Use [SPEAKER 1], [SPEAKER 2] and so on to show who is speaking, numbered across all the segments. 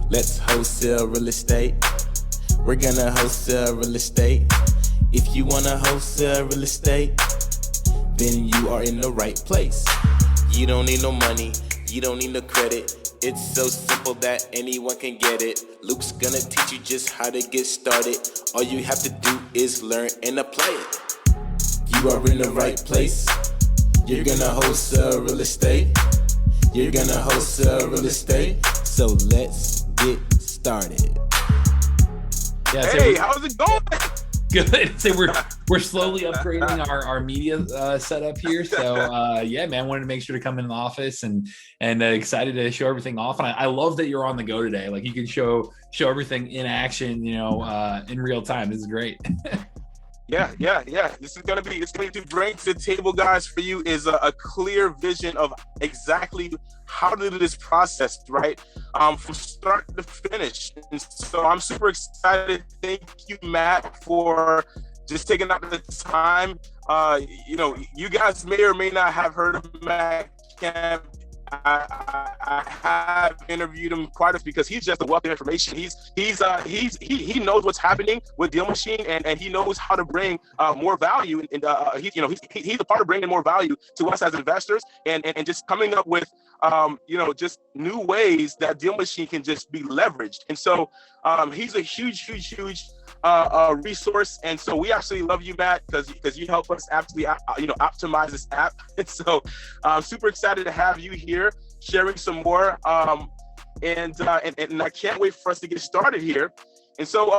[SPEAKER 1] Let's wholesale real estate. We're gonna wholesale real estate. If you wanna wholesale real estate, then you are in the right place. You don't need no money, you don't need no credit. It's so simple that anyone can get it. Luke's gonna teach you just how to get started. All you have to do is learn and apply it. You are in the right place. You're gonna wholesale real estate. You're gonna wholesale real estate. So let's get started.
[SPEAKER 2] Yeah,
[SPEAKER 3] hey, how's it going?
[SPEAKER 2] Good. So we're slowly upgrading our media setup here. So yeah, man, wanted to make sure to come in the office and excited to show everything off. And I love that you're on the go today. Like you can show everything in action, in real time. This is great.
[SPEAKER 3] Yeah. It's gonna be to bring to the table, guys, for you is a clear vision of exactly how to do this process, right? From start to finish. And so I'm super excited. Thank you, Matt, for just taking out the time. You guys may or may not have heard of Matt Camp. I have interviewed him quite a bit because he's just a wealth of information. He knows what's happening with Deal Machine and he knows how to bring more value. And he's a part of bringing more value to us as investors and just coming up with just new ways that Deal Machine can just be leveraged. And so he's a huge resource. And so we actually love you, Matt, because you help us actually optimize this app. And so I'm super excited to have you here sharing some more. And I can't wait for us to get started here. And so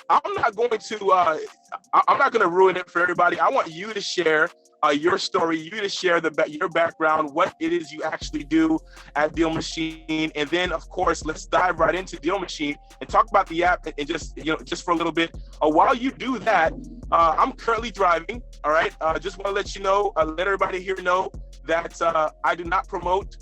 [SPEAKER 3] I'm not going to ruin it for everybody. I want you to share your story, you to share your background, what it is you actually do at Deal Machine, and then of course let's dive right into Deal Machine and talk about the app and just for a little bit. While you do that, I'm currently driving. All right, just want to let you know, let everybody here know that I do not promote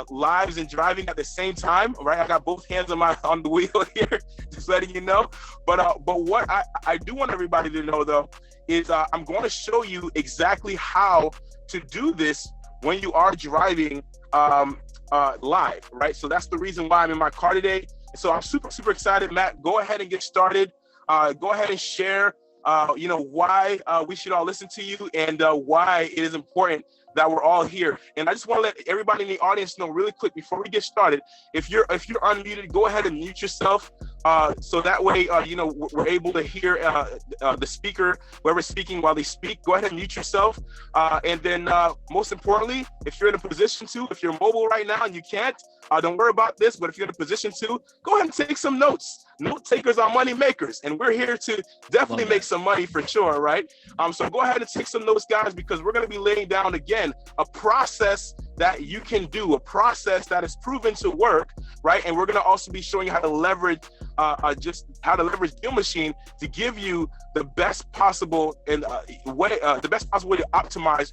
[SPEAKER 3] lives and driving at the same time. All right, I got both hands on the wheel here, just letting you know. But what I do want everybody to know though is I'm going to show you exactly how to do this when you are driving live, right? So that's the reason why I'm in my car today. So I'm super excited. Matt, go ahead and get started. Go ahead and share, why we should all listen to you and why it is important that we're all here. And I just want to let everybody in the audience know really quick before we get started, if you're unmuted, go ahead and mute yourself. So that way, we're able to hear the speaker, whoever's speaking while they speak. Go ahead and mute yourself. And then most importantly, if you're in a position to, if you're mobile right now and you can't, don't worry about this, but if you're in a position to, go ahead and take some notes. Note takers are money makers, and we're here to definitely make some money for sure, right? So go ahead and take some notes, guys, because we're going to be laying down again a process that you can do, a process that is proven to work, right? And we're going to also be showing you how to leverage Deal Machine to give you the best possible way to optimize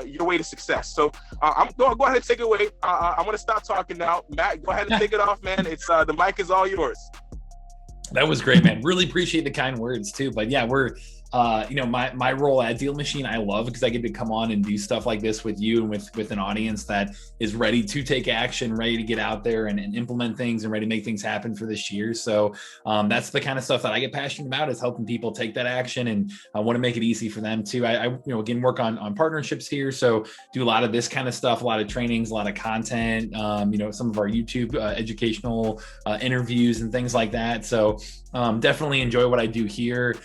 [SPEAKER 3] your way to success. So I'm going to go ahead and take it away. I'm going to stop talking now. Matt, go ahead and take it off, man. It's the mic is all yours.
[SPEAKER 2] That was great, man. Really appreciate the kind words too. But yeah, we're my role at Deal Machine, I love because I get to come on and do stuff like this with you and with an audience that is ready to take action, ready to get out there and implement things and ready to make things happen for this year. So that's the kind of stuff that I get passionate about, is helping people take that action, and I want to make it easy for them too. I again, work on partnerships here. So do a lot of this kind of stuff, a lot of trainings, a lot of content, some of our YouTube educational interviews and things like that. So definitely enjoy what I do here.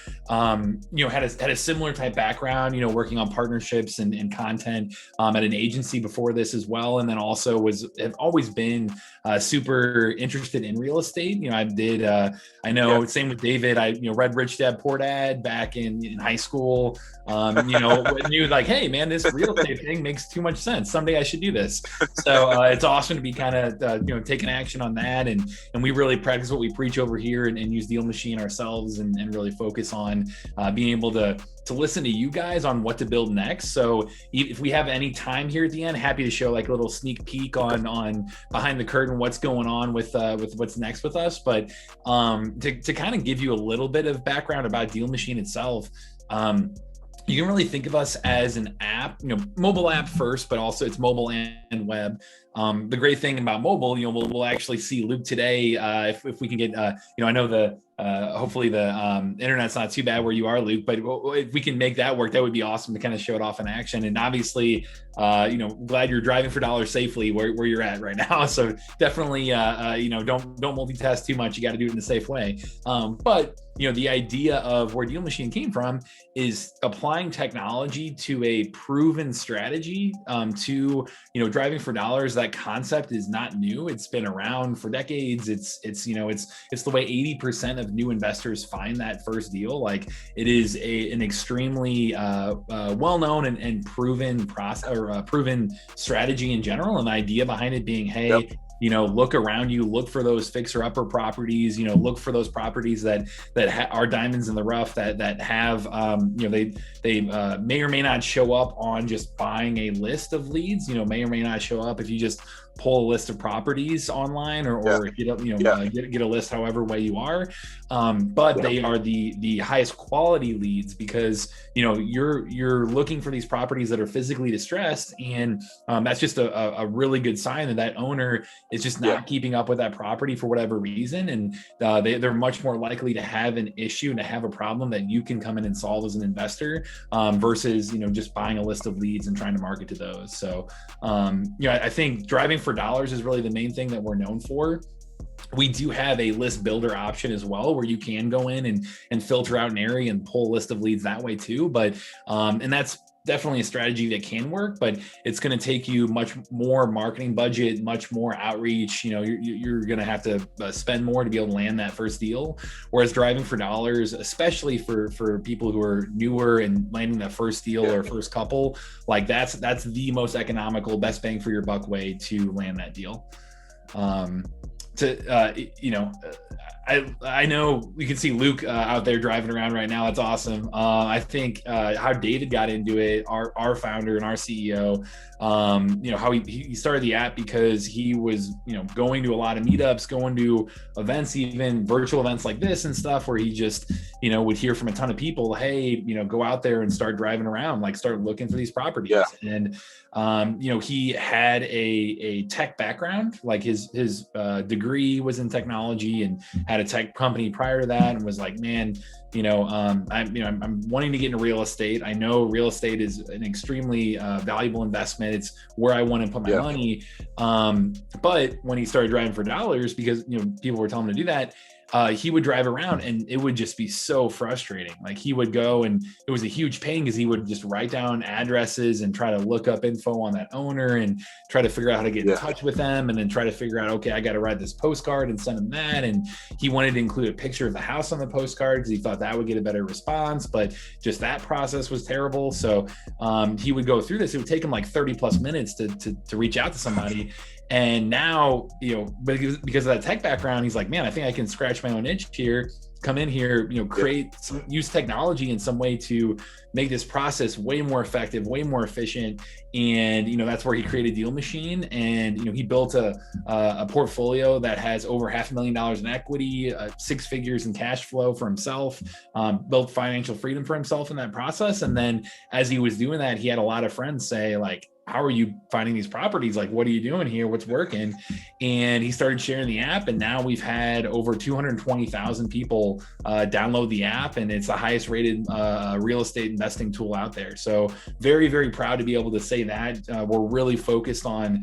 [SPEAKER 2] Had a similar type background, working on partnerships and content at an agency before this as well. And then also have always been super interested in real estate. Same with David. I read Rich Dad Poor Dad back in high school. Knew like, hey man, this real estate thing makes too much sense. Someday I should do this. So it's awesome to be kind of taking action on that, and we really practice what we preach over here and use Deal Machine ourselves and really focus on being able to listen to you guys on what to build next. So if we have any time here at the end, happy to show like a little sneak peek on behind the curtain what's going on with what's next with us. But to kind of give you a little bit of background about Deal Machine itself, you can really think of us as an app, mobile app first, but also it's mobile and web. the great thing about mobile, we'll actually see Luke today. If we can get, I know hopefully the internet's not too bad where you are, Luke, but if we can make that work, that would be awesome to kind of show it off in action. And obviously, glad you're driving for dollars safely where you're at right now. So definitely, don't multitask too much. You got to do it in a safe way. But the idea of where Deal Machine came from is applying technology to a proven strategy to, driving for dollars. That concept is not new. It's been around for decades. It's the way 80% of new investors find that first deal. Like, it is an extremely well-known and proven process or proven strategy in general. And the idea behind it being, hey, yep, look around you, look for those fixer-upper properties, look for those properties that are diamonds in the rough that have, they may or may not show up on just buying a list of leads, may or may not show up if you just pull a list of properties online or get a list however way you are. But they are the highest quality leads because, you're looking for these properties that are physically distressed. And that's just a really good sign that owner is just not keeping up with that property for whatever reason. And they're much more likely to have an issue and to have a problem that you can come in and solve as an investor versus, just buying a list of leads and trying to market to those. So, I think driving for dollars is really the main thing that we're known for. We do have a list builder option as well, where you can go in and filter out an area and pull a list of leads that way too. But, and that's definitely a strategy that can work, but it's going to take you much more marketing budget, much more outreach. You're going to have to spend more to be able to land that first deal. Whereas driving for dollars, especially for people who are newer and landing that first deal or first couple, like that's the most economical, best bang for your buck way to land that deal. I know you can see Luke out there driving around right now. It's awesome. I think how David got into it, our founder and our CEO, how he started the app because he was, going to a lot of meetups, going to events, even virtual events like this and stuff, where he just, would hear from a ton of people, hey, go out there and start driving around, like start looking for these properties. Yeah. And, he had a tech background, like his degree was in technology and had a tech company prior to that, and was like, man, I'm wanting to get into real estate. I know real estate is an extremely valuable investment. It's where I want to put my money. But when he started driving for dollars, because, people were telling him to do that, he would drive around and it would just be so frustrating. Like, he would go, and it was a huge pain because he would just write down addresses and try to look up info on that owner and try to figure out how to get in touch with them, and then try to figure out, okay, I got to write this postcard and send him that. And he wanted to include a picture of the house on the postcard because he thought that would get a better response, but just that process was terrible. So he would go through this. It would take him like 30 plus minutes to reach out to somebody. And now, because of that tech background, he's like, man, I think I can scratch my own itch here, come in here, use technology in some way to make this process way more effective, way more efficient. And, that's where he created Deal Machine. And, he built a portfolio that has over $500,000 in equity, 6 figures in cash flow for himself, built financial freedom for himself in that process. And then as he was doing that, he had a lot of friends say, like, how are you finding these properties? Like, what are you doing here? What's working? And he started sharing the app, and now we've had over 220,000 people download the app, and it's the highest rated real estate investing tool out there. So very, very proud to be able to say that. We're really focused on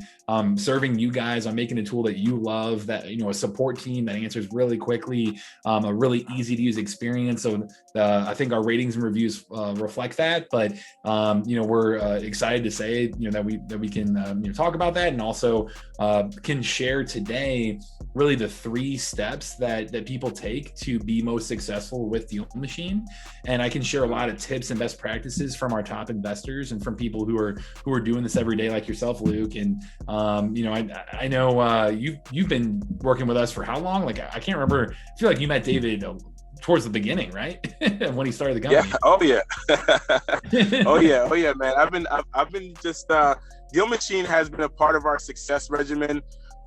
[SPEAKER 2] serving you guys, on making a tool that you love, that, a support team that answers really quickly, a really easy to use experience. So I think our ratings and reviews reflect that, but we're excited to say, that we can talk about that, and also can share today really the 3 steps that people take to be most successful with Deal Machine. And I can share a lot of tips and best practices from our top investors and from people who are doing this every day, like yourself, Luke. And I know you've been working with us for how long? Like, I can't remember. I feel like you met David towards the beginning, right? When he started the company.
[SPEAKER 3] Yeah. Oh yeah, man. I've been just Deal Machine has been a part of our success regimen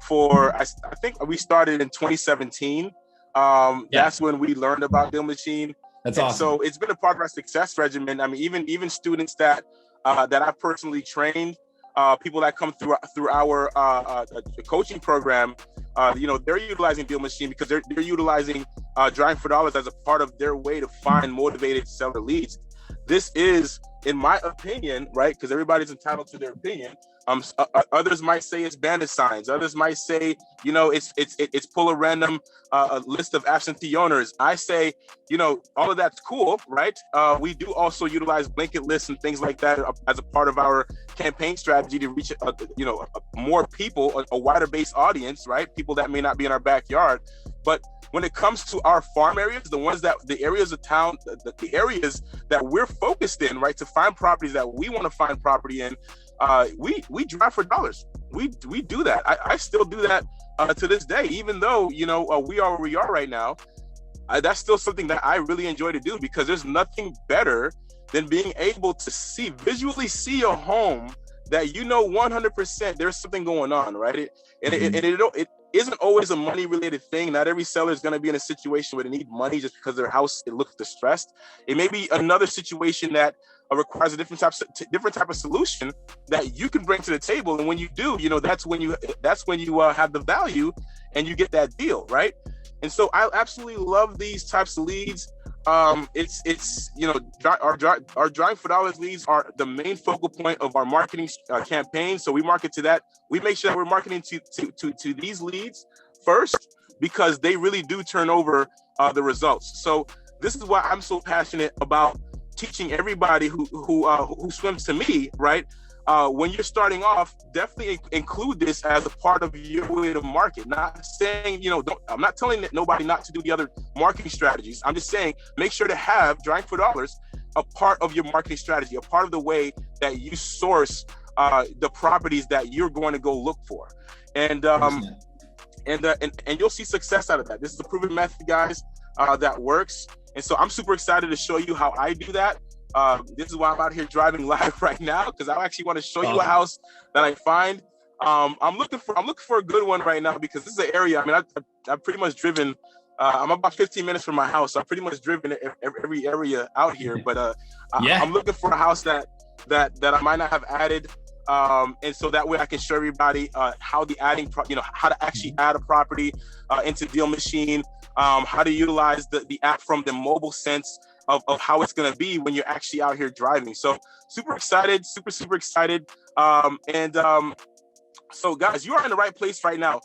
[SPEAKER 3] for I think we started in 2017. That's when we learned about Deal Machine.
[SPEAKER 2] That's awesome.
[SPEAKER 3] So it's been a part of our success regimen. I mean, even students that I personally trained, people that come through our coaching program, they're utilizing Deal Machine because they're utilizing Driving for Dollars as a part of their way to find motivated seller leads. This is, in my opinion, right? Because everybody's entitled to their opinion. Others might say it's bandit signs. Others might say, it's pull a random a list of absentee owners. I say, all of that's cool, right? We do also utilize blanket lists and things like that as a part of our campaign strategy to reach, more people, a wider base audience, right? People that may not be in our backyard. But when it comes to our farm areas, the areas of town, the areas that we're focused in, right, to find properties that we want to find property in, we drive for dollars. We do that. I still do that to this day, even though, we are where we are right now. That's still something that I really enjoy to do, because there's nothing better than being able to visually see a home that 100% there's something going on, right? It isn't always a money related thing. Not every seller is going to be in a situation where they need money just because their house, it looks distressed. It may be another situation that requires a different type of solution that you can bring to the table. And when you do, that's when you have the value and you get that deal, right? And so I absolutely love these types of leads. Our Driving for Dollars leads are the main focal point of our marketing campaign. So we market to that. We make sure that we're marketing to these leads first, because they really do turn over the results. So this is why I'm so passionate about teaching everybody who swims to me, right? When you're starting off, definitely include this as a part of your way to market. Not saying, I'm not telling nobody not to do the other marketing strategies. I'm just saying, make sure to have Driving for Dollars a part of your marketing strategy, a part of the way that you source the properties that you're going to go look for. And you'll see success out of that. This is a proven method, guys, that works. And so I'm super excited to show you how I do that. This is why I'm out here driving live right now, because I actually want to show you a house that I find. I'm looking for a good one right now, because this is an area. I mean, I've pretty much driven. I'm about 15 minutes from my house, so I've pretty much driven every area out here. But I'm looking for a house that I might not have added, and so that way I can show everybody how how to actually add a property into Deal Machine, how to utilize the app from the mobile sense of how it's going to be when you're actually out here driving. So super excited, super excited. So guys, you are in the right place right now.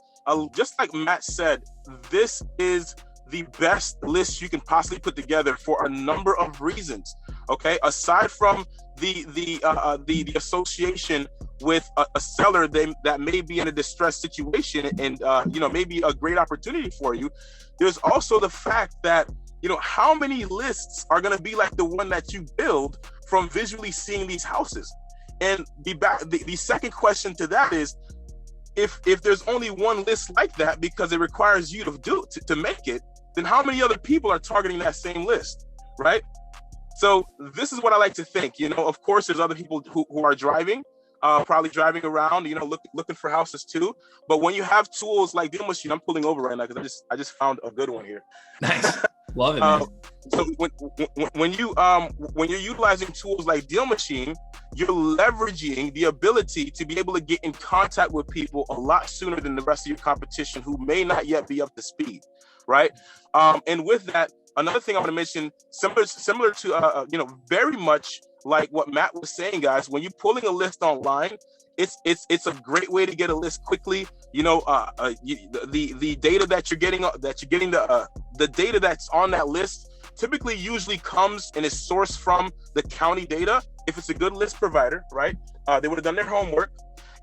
[SPEAKER 3] Just like Matt said, this is the best list you can possibly put together for a number of reasons. Okay, aside from the association with a seller that may be in a distressed situation and maybe a great opportunity for you, there's also the fact that how many lists are going to be like the one that you build from visually seeing these houses? And the second question to that is, if there's only one list like that, because it requires you to make it, then how many other people are targeting that same list, right? So this is what I like to think. Of course, there's other people who are driving, probably driving around, looking for houses too. But when you have tools like Deal Machine, I'm pulling over right now because I just found a good one here.
[SPEAKER 2] Nice. Love it, man.
[SPEAKER 3] So when you're utilizing tools like Deal Machine, you're leveraging the ability to be able to get in contact with people a lot sooner than the rest of your competition who may not yet be up to speed, right? And with that, another thing I want to mention, similar to very much like what Matt was saying, guys, when you're pulling a list online, it's a great way to get a list quickly. The data that you're getting, the data that's on that list typically usually comes and is sourced from the county data. If it's a good list provider, right? They would have done their homework.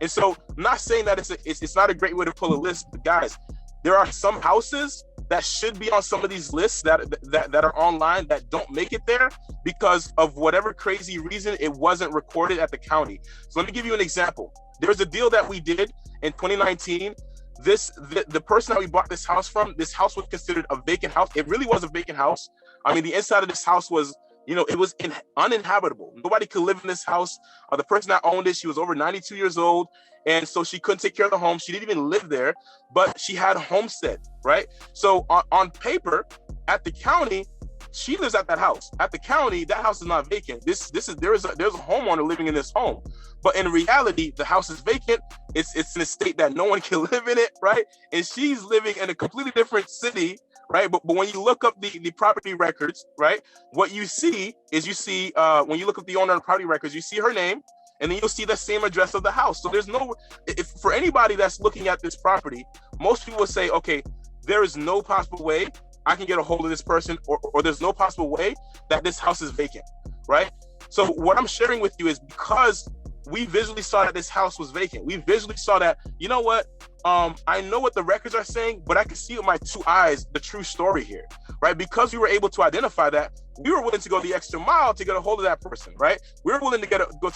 [SPEAKER 3] And so I'm not saying that it's not a great way to pull a list, but guys, there are some houses that should be on some of these lists that are online that don't make it there because of whatever crazy reason it wasn't recorded at the county. So let me give you an example. There's a deal that we did in 2019. The person that we bought this house from, this house was considered a vacant house. It really was a vacant house. I mean, the inside of this house was, it was uninhabitable. Nobody could live in this house. The person that owned it, she was over 92 years old. And so she couldn't take care of the home. She didn't even live there, but she had a homestead, right? So on paper at the county, She lives at that house. At the county, that house is not vacant. There's a homeowner living in this home, but in reality, the house is vacant. It's in a state that no one can live in it, right? And she's living in a completely different city, right? But when you look up the property records, right, what you see is when you look up the owner of the property records, you see her name, and then you'll see the same address of the house. So there's for anybody that's looking at this property, most people will say, okay, there is no possible way I can get a hold of this person, or there's no possible way that this house is vacant, right? So what I'm sharing with you is because we visually saw that this house was vacant. We visually saw that, you know what? I know what the records are saying, but I can see with my two eyes the true story here, right? Because we were able to identify that, we were willing to go the extra mile to get a hold of that person, right? We were willing to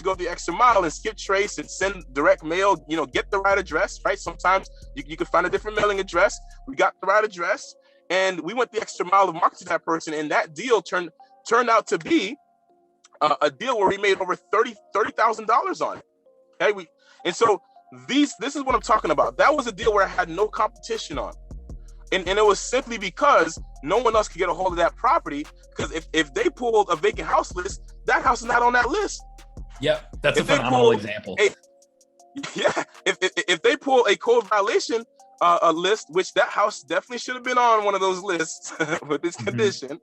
[SPEAKER 3] go the extra mile and skip trace and send direct mail, get the right address, right? Sometimes you could find a different mailing address. We got the right address, and we went the extra mile of marketing that person, and that deal turned out to be a deal where we made over $30,000 on it. Okay, so this is what I'm talking about. That was a deal where I had no competition on, and it was simply because no one else could get a hold of that property. Because if they pulled a vacant house list, that house is not on that list.
[SPEAKER 2] Yep, that's a phenomenal example.
[SPEAKER 3] If they pull a code violation a list, which that house definitely should have been on one of those lists with this condition,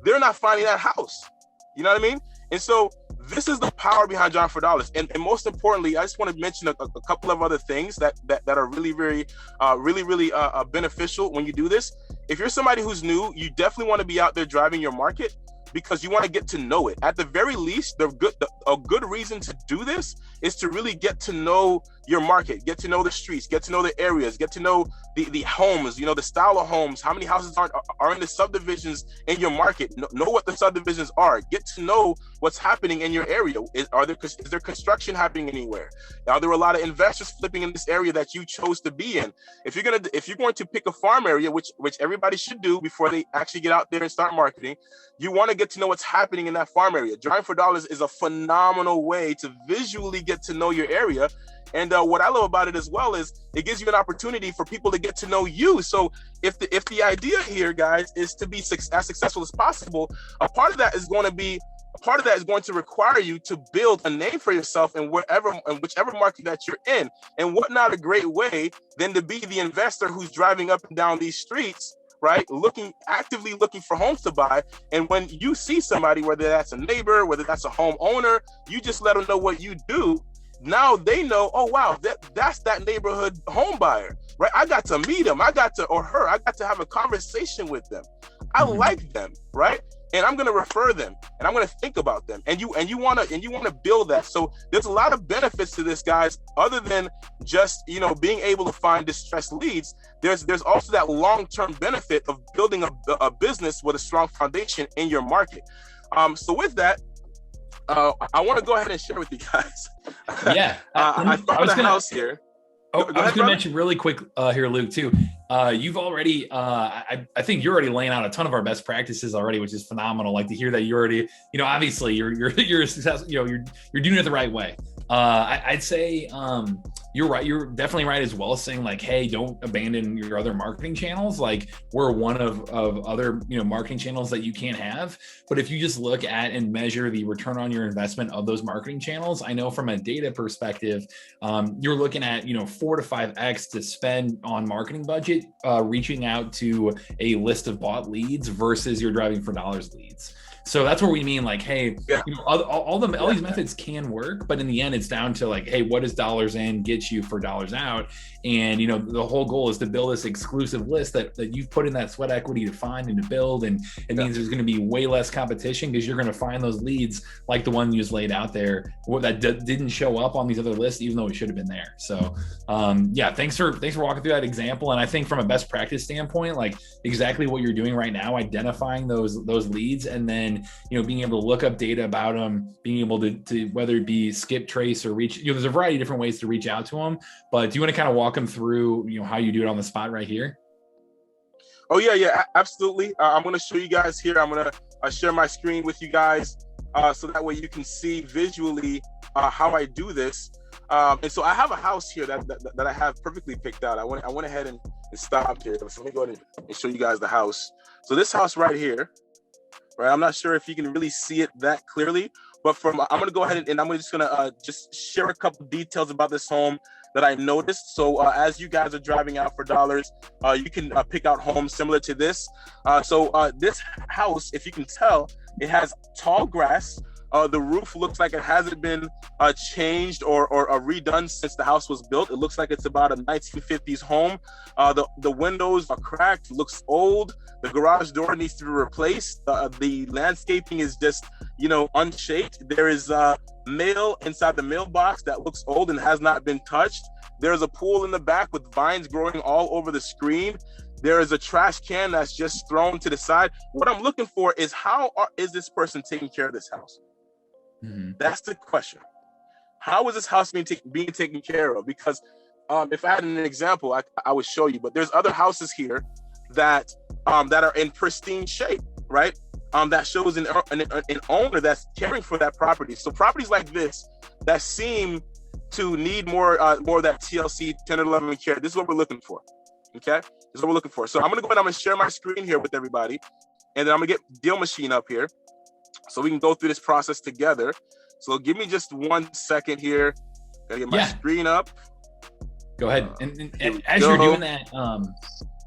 [SPEAKER 3] they're not finding that house. You know what I mean? And so this is the power behind John for Dollars. And most importantly, I just want to mention a couple of other things that are really, very, really beneficial when you do this. If you're somebody who's new, you definitely want to be out there driving your market, because you want to get to know it. At the very least, a good reason to do this is to really get to know your market, get to know the streets, get to know the areas, get to know the homes, the style of homes, how many houses are in the subdivisions in your market, know what the subdivisions are, get to know what's happening in your area. Is there construction happening anywhere? Are there a lot of investors flipping in this area that you chose to be in? If you're going to pick a farm area, which everybody should do before they actually get out there and start marketing, you want to get to know what's happening in that farm area. Driving for Dollars is a phenomenal way to visually get to know your area. And what I love about it as well is it gives you an opportunity for people to get to know you. So if the idea here, guys, is to be as successful as possible, a part of that is going to require you to build a name for yourself in whichever market that you're in. And what not a great way than to be the investor who's driving up and down these streets, right? Actively looking for homes to buy. And when you see somebody, whether that's a neighbor, whether that's a homeowner, you just let them know what you do. Now they know, oh wow, that's that neighborhood home buyer, right? I got to meet him, I got to have a conversation with them. I like them, right? And I'm gonna refer them, and I'm gonna think about them. And you wanna build that. So there's a lot of benefits to this, guys, other than just being able to find distressed leads. There's also that long-term benefit of building a business with a strong foundation in your market. So with that, I want to go ahead and share with you guys.
[SPEAKER 2] Yeah,
[SPEAKER 3] I found a house here.
[SPEAKER 2] I was going to mention really quick here, Luke, too. You've already, I think you're already laying out a ton of our best practices already, which is phenomenal. Like to hear that you're already, obviously you're successful, you're doing it the right way. I'd say you're right. You're definitely right as well, saying like, hey, don't abandon your other marketing channels. Like we're one of other, marketing channels that you can't have. But if you just look at and measure the return on your investment of those marketing channels, I know from a data perspective, you're looking at, 4 to 5x to spend on marketing budget, reaching out to a list of bought leads versus your driving for dollars leads. So that's where we mean like, hey, all these methods can work, but in the end, it's down to like, hey, what does dollars in get you for dollars out? And, the whole goal is to build this exclusive list that you've put in that sweat equity to find and to build. And it means there's going to be way less competition because you're going to find those leads like the one you just laid out there that didn't show up on these other lists, even though it should have been there. So thanks for walking through that example. And I think from a best practice standpoint, like exactly what you're doing right now, identifying those leads, and then being able to look up data about them, being able to whether it be skip trace or reach, there's a variety of different ways to reach out to them. But do you want to kind of walk them through, how you do it on the spot right here?
[SPEAKER 3] Oh yeah, absolutely. I'm going to show you guys here. I'm going to share my screen with you guys so that way you can see visually how I do this. And so I have a house here that I have perfectly picked out. I went ahead and stopped here. So let me go ahead and show you guys the house. So this house right here, right? I'm not sure if you can really see it that clearly, but I'm going to go ahead and I'm just going to just share a couple details about this home that I noticed. So as you guys are driving out for dollars, you can pick out homes similar to this. This house, if you can tell, it has tall grass. The roof looks like it hasn't been changed or redone since the house was built. It looks like it's about a 1950s home. The windows are cracked, looks old. The garage door needs to be replaced. The landscaping is just, unshaped. There is mail inside the mailbox that looks old and has not been touched. There's a pool in the back with vines growing all over the screen. There is a trash can that's just thrown to the side. What I'm looking for is is this person taking care of this house? Mm-hmm. That's the question. How is this house being taken care of? Because if I had an example, I would show you. But there's other houses here that are in pristine shape, right? That shows an owner that's caring for that property. So properties like this that seem to need more of that TLC 10 or 11 care. This is what we're looking for. Okay, this is what we're looking for. So I'm gonna go ahead. I'm gonna share my screen here with everybody, and then I'm gonna get Deal Machine up here, so we can go through this process together. So give me just 1 second here. Gotta get my screen up.
[SPEAKER 2] Go ahead. And as you're doing that,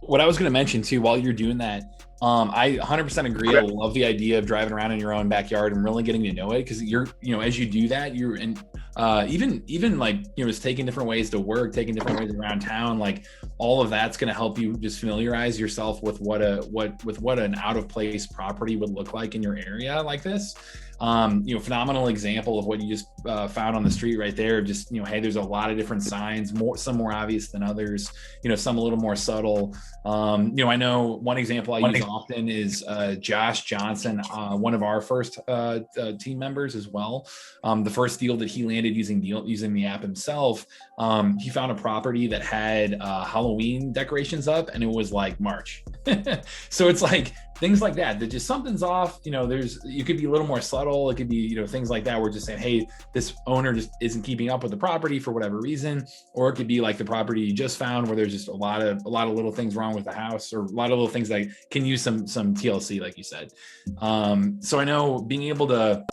[SPEAKER 2] what I was going to mention too, while you're doing that, I 100% agree.
[SPEAKER 3] Okay.
[SPEAKER 2] I love the idea of driving around in your own backyard and really getting to know it, because as you do that, you're in, even like, just taking different ways to work, taking different ways around town, like all of that's going to help you just familiarize yourself with what an out of place property would look like in your area like this. Phenomenal example of what you just found on the street right there. Just, hey, there's a lot of different signs, some more obvious than others, some a little more subtle. I know one example I use often is Josh Johnson, one of our first team members as well. The first deal that he landed using the app himself, he found a property that had Halloween decorations up, and it was like March. So it's like things like that just something's off. You could be a little more subtle. It could be, things like that. We're just saying, hey, this owner just isn't keeping up with the property for whatever reason. Or it could be like the property you just found where there's just a lot of little things wrong with the house, or a lot of little things that can use some TLC, like you said. So I know being able to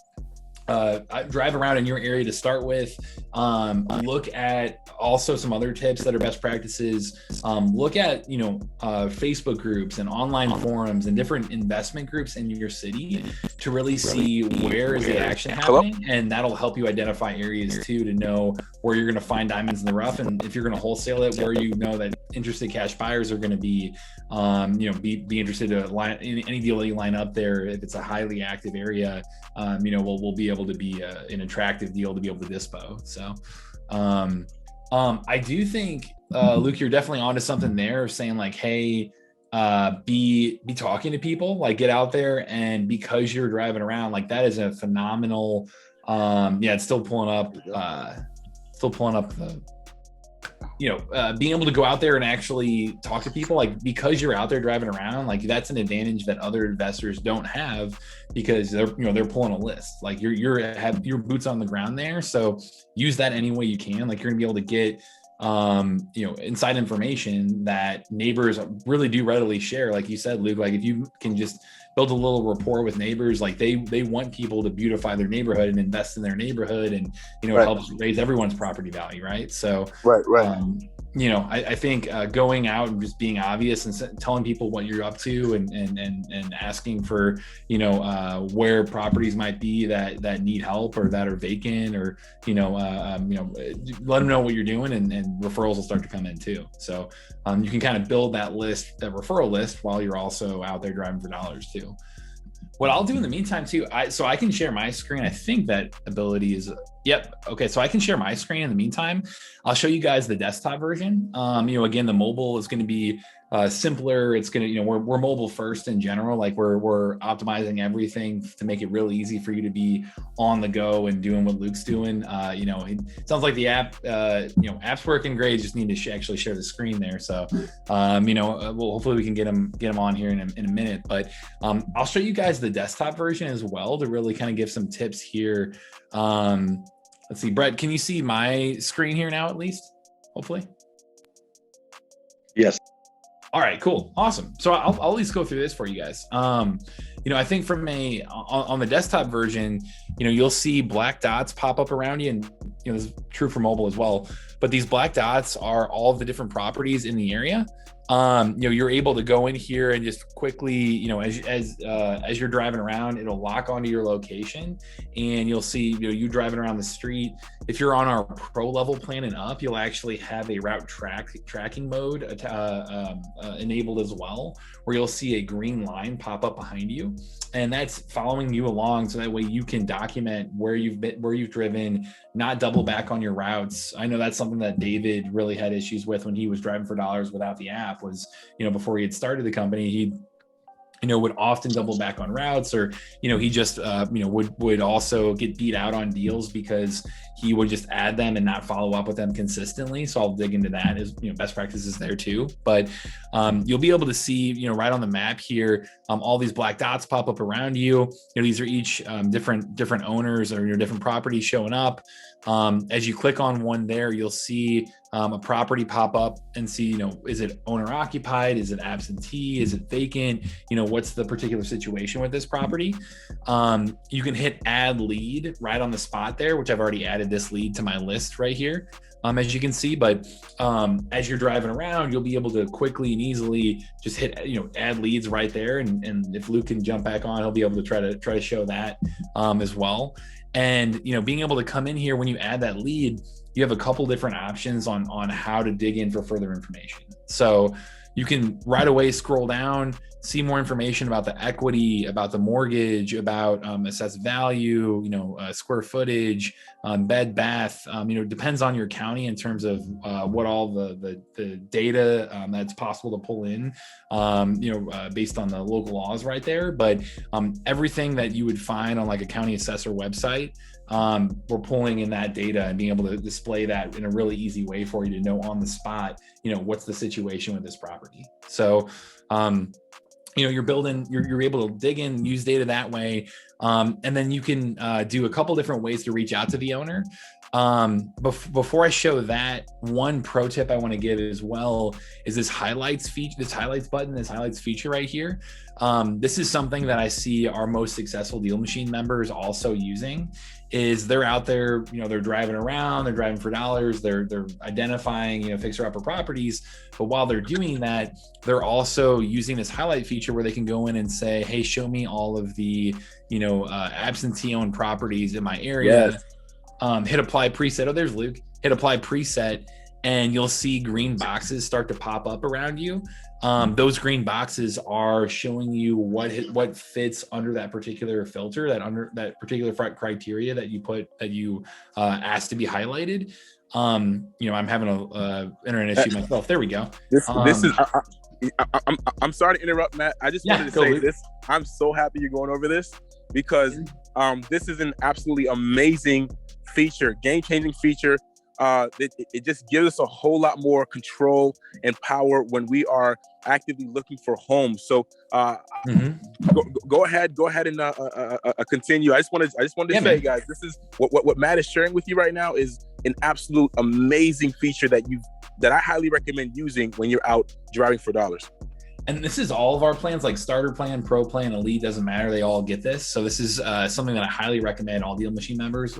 [SPEAKER 2] drive around in your area to start with, look at also some other tips that are best practices, look at Facebook groups and online forums and different investment groups in your city to really see where is the action happening. And that'll help you identify areas too, to know where you're going to find diamonds in the rough, and if you're going to wholesale it, where that interested cash buyers are going to be interested to line any deal that you line up there. If it's a highly active area, we'll be able to be an attractive deal to be able to dispo. So I do think Luke, you're definitely onto something there, saying like, hey, be talking to people, like get out there, and because you're driving around, like that is a phenomenal it's still pulling up the being able to go out there and actually talk to people, like because you're out there driving around, like that's an advantage that other investors don't have, because they're pulling a list. Like you have your boots on the ground there, so use that any way you can. Like you're gonna be able to get inside information that neighbors really do readily share. Like you said, Luke, like if you can just build a little rapport with neighbors, like they want people to beautify their neighborhood and invest in their neighborhood, and it helps raise everyone's property value, right? So I think going out and just being obvious and telling people what you're up to, and asking for where properties might be that need help or that are vacant, or let them know what you're doing, and referrals will start to come in too. So you can kind of build that referral list while you're also out there driving for dollars too. What I'll do in the meantime too, so I can share my screen. I think that ability is, yep. Okay, so I can share my screen in the meantime. I'll show you guys the desktop version. Again, the mobile is going to be simpler. It's going to, we're mobile first in general. Like we're optimizing everything to make it really easy for you to be on the go and doing what Luke's doing. It sounds like the app, app's working great. Just need to actually share the screen there. So, hopefully we can get them on here in a minute. But I'll show you guys the desktop version as well to really kind of give some tips here. Let's see, Brett, can you see my screen here now at least? Hopefully.
[SPEAKER 4] Yes.
[SPEAKER 2] All right, cool. Awesome. So I'll at least go through this for you guys. I think from on the desktop version, you'll see black dots pop up around you, and this is true for mobile as well. But these black dots are all of the different properties in the area. You're able to go in here and just quickly, as you're driving around, it'll lock onto your location, and you'll see, you driving around the street. If you're on our pro level plan and up, you'll actually have a route tracking mode enabled as well, where you'll see a green line pop up behind you, and that's following you along. So that way you can document where you've been, where you've driven, not double back on your routes. I know that's something that David really had issues with when he was driving for dollars without the app. Was, before he had started the company, he would often double back on routes, or he just would also get beat out on deals because he would just add them and not follow up with them consistently. So I'll dig into that as best practices there too. But you'll be able to see right on the map here, all these black dots pop up around you. These are each different owners or different properties showing up. As you click on one there, you'll see a property pop up and see, is it owner occupied? Is it absentee? Is it vacant? What's the particular situation with this property? You can hit add lead right on the spot there, which I've already added this lead to my list right here. As you can see, but as you're driving around, you'll be able to quickly and easily just hit, add leads right there. And if Luke can jump back on, he'll be able to try to show that as well. And, being able to come in here when you add that lead, you have a couple different options on how to dig in for further information. So you can right away scroll down, see more information about the equity, about the mortgage, about assessed value, square footage, bed, bath. Depends on your county in terms of what all the data that's possible to pull in, based on the local laws right there. But everything that you would find on like a county assessor website, we're pulling in that data and being able to display that in a really easy way for you to know on the spot, what's the situation with this property. So, you're able to dig in, use data that way. And then you can do a couple different ways to reach out to the owner. Before I show that, one pro tip I want to give as well is this highlights feature, this highlights button, this highlights feature right here. This is something that I see our most successful Deal Machine members also using. Is they're out there, they're driving around, they're driving for dollars, they're identifying, fixer-upper properties. But while they're doing that, they're also using this highlight feature where they can go in and say, hey, show me all of the, absentee-owned properties in my area. Yes. Hit apply preset. Oh, there's Luke. Hit apply preset, and you'll see green boxes start to pop up around you. Those green boxes are showing you what fits under that particular filter, that particular criteria that you asked to be highlighted. I'm having a internet issue myself. There we go.
[SPEAKER 3] This is. I'm sorry to interrupt, Matt. I just wanted to say this. I'm so happy you're going over this because this is an absolutely amazing feature, game-changing feature. It just gives us a whole lot more control and power when we are actively looking for homes. So go ahead and continue. I just wanted to say, guys, this is what Matt is sharing with you right now is an absolute amazing feature that I highly recommend using when you're out driving for dollars.
[SPEAKER 2] And this is all of our plans, like starter plan, pro plan, elite, doesn't matter. They all get this. So this is something that I highly recommend all Deal Machine members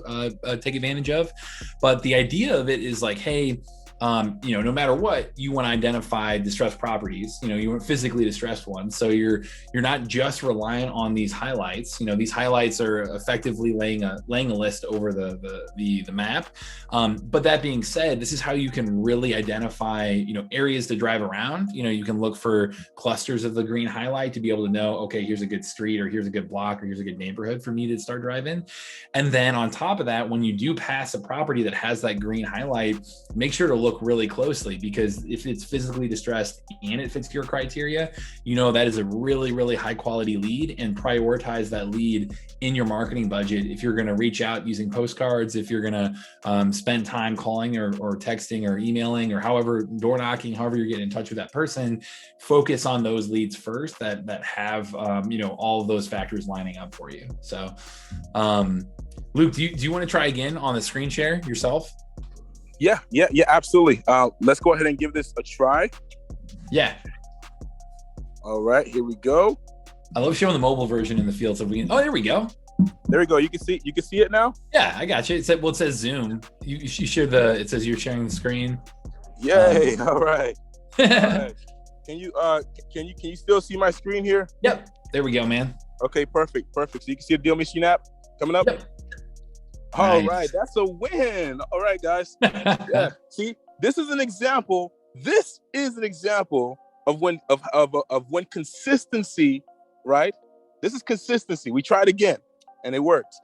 [SPEAKER 2] take advantage of. But the idea of it is like, hey, no matter what, you want to identify distressed properties. You want physically distressed ones. So you're not just reliant on these highlights. These highlights are effectively laying a list over the map. But that being said, this is how you can really identify areas to drive around. You can look for clusters of the green highlight to be able to know, okay, here's a good street, or here's a good block, or here's a good neighborhood for me to start driving. And then on top of that, when you do pass a property that has that green highlight, make sure to look really closely, because if it's physically distressed and it fits your criteria, that is a really, really high quality lead, and prioritize that lead in your marketing budget. If you're going to reach out using postcards, if you're going to spend time calling or texting or emailing or however, door knocking, however you're getting in touch with that person, focus on those leads first that have all of those factors lining up for you. So Luke, do you want to try again on the screen share yourself?
[SPEAKER 3] Yeah, absolutely. Let's go ahead and give this a try.
[SPEAKER 2] Yeah.
[SPEAKER 3] All right, here we go.
[SPEAKER 2] I love showing the mobile version in the field. So we can, oh, there we go.
[SPEAKER 4] There we go. You can see it now.
[SPEAKER 2] Yeah, I got you. It said, well, it says Zoom. You share the, it says you're sharing the screen.
[SPEAKER 4] Yay. All right. All right. Can you still see my screen here?
[SPEAKER 2] Yep. There we go, man.
[SPEAKER 4] Okay, perfect. So you can see the Deal Machine app coming up?
[SPEAKER 2] Yep.
[SPEAKER 4] All
[SPEAKER 2] Nice.
[SPEAKER 4] right, that's a win. All right, guys. Yeah. See, this is an example. This is an example of when consistency, right? This is consistency. We tried again and it worked.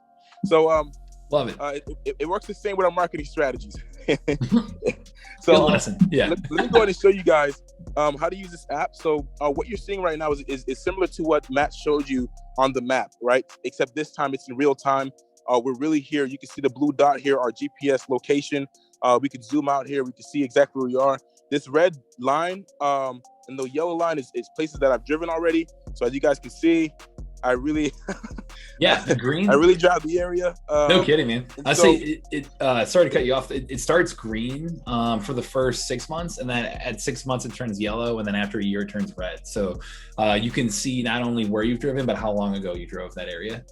[SPEAKER 4] So
[SPEAKER 2] Love it.
[SPEAKER 4] it works the same with our marketing strategies.
[SPEAKER 2] So good lesson. Yeah.
[SPEAKER 4] Let me go ahead and show you guys how to use this app. So what you're seeing right now is similar to what Matt showed you on the map, right? Except this time it's in real time. We're really here. You can see the blue dot here, our GPS location. We can zoom out here. We can see exactly where we are. This red line and the yellow line is places that I've driven already. So as you guys can see, I really,
[SPEAKER 2] yeah, the green.
[SPEAKER 4] I really drive the area.
[SPEAKER 2] No kidding, man. I
[SPEAKER 4] so,
[SPEAKER 2] say sorry to cut you off. It starts green for the first 6 months, and then at 6 months it turns yellow, and then after a year it turns red. So you can see not only where you've driven, but how long ago you drove that area.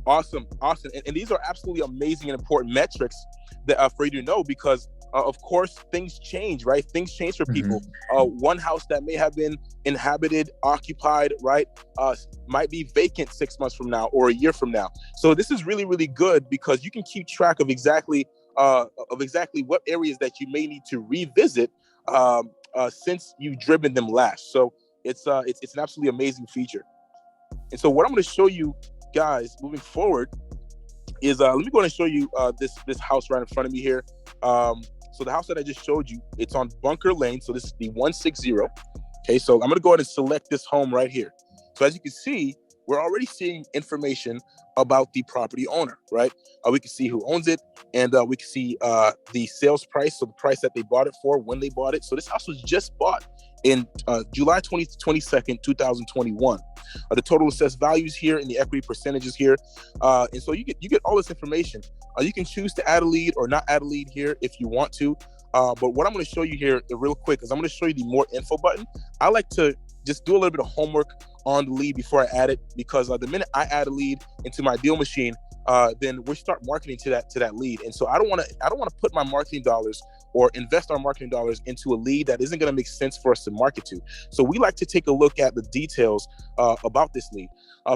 [SPEAKER 4] Awesome. And these are absolutely amazing and important metrics that for you to know, because of course things change, right? Things change for people. One house that may have been inhabited, occupied, right, might be vacant 6 months from now or a year from now. So this is really, really good because you can keep track of exactly what areas that you may need to revisit since you've driven them last. So it's an absolutely amazing feature. And so what I'm going to show you guys moving forward is let me go ahead and show you this house right in front of me here. So the house that I just showed you, it's on Bunker Lane. So this is the 160. Okay, so I'm going to go ahead and select this home right here. So as you can see, we're already seeing information about the property owner, right? We can see who owns it, and we can see the sales price, so the price that they bought it for, when they bought it. So this house was just bought in July 22nd, 2021. The total assessed values here and the equity percentages here. And so you get all this information. You can choose to add a lead or not add a lead here if you want to. But what I'm going to show you here real quick is I'm going to show you the more info button. I like to just do a little bit of homework on the lead before I add it, because the minute I add a lead into my deal machine, then we start marketing to that lead. And so I don't want to put my marketing dollars or invest our marketing dollars into a lead that isn't going to make sense for us to market to. So we like to take a look at the details about this lead.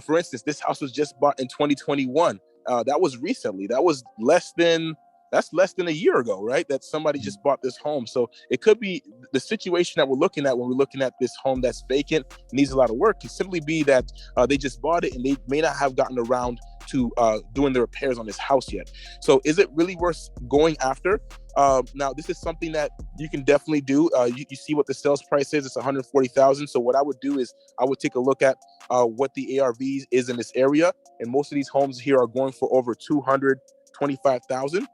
[SPEAKER 4] For instance, this house was just bought in 2021. That was recently. That's less than a year ago, right? That somebody just bought this home. So it could be the situation that we're looking at when we're looking at this home that's vacant, needs a lot of work, could simply be that they just bought it and they may not have gotten around to doing the repairs on this house yet. So is it really worth going after? Now, this is something that you can definitely do. You see what the sales price is. It's $140,000. So what I would do is I would take a look at what the ARV is in this area. And most of these homes here are going for over $225,000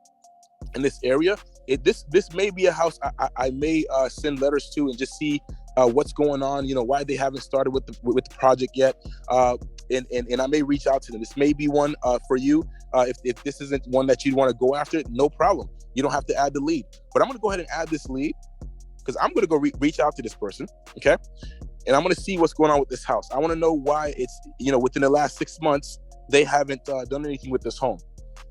[SPEAKER 4] in this area. This may be a house I may send letters to and just see what's going on, why they haven't started with the project yet. And I may reach out to them. This may be one for you. If this isn't one that you'd want to go after, no problem. You don't have to add the lead. But I'm going to go ahead and add this lead because I'm going to go reach out to this person, okay? And I'm going to see what's going on with this house. I want to know why it's, within the last 6 months, they haven't done anything with this home.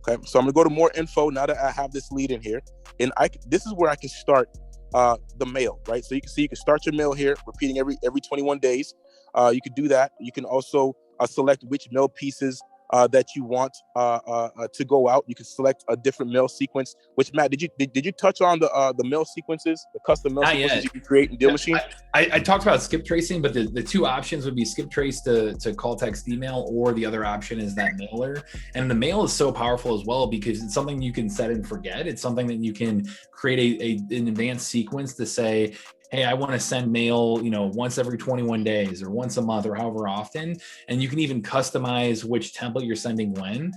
[SPEAKER 4] Okay, so I'm gonna go to more info now that I have this lead in here, and this is where I can start the mail, right? So you can see you can start your mail here, repeating every 21 days. You could do that. You can also select which mail pieces that you want to go out. You can select a different mail sequence. Which, Matt, did you touch on the mail sequences, the custom mail sequences you can create in Deal Machine?
[SPEAKER 2] I talked about skip tracing, but the two options would be skip trace to call, text, email, or the other option is that mailer. And the mail is so powerful as well because it's something you can set and forget. It's something that you can create an advanced sequence to say, hey, I want to send mail, once every 21 days or once a month or however often. And you can even customize which template you're sending when.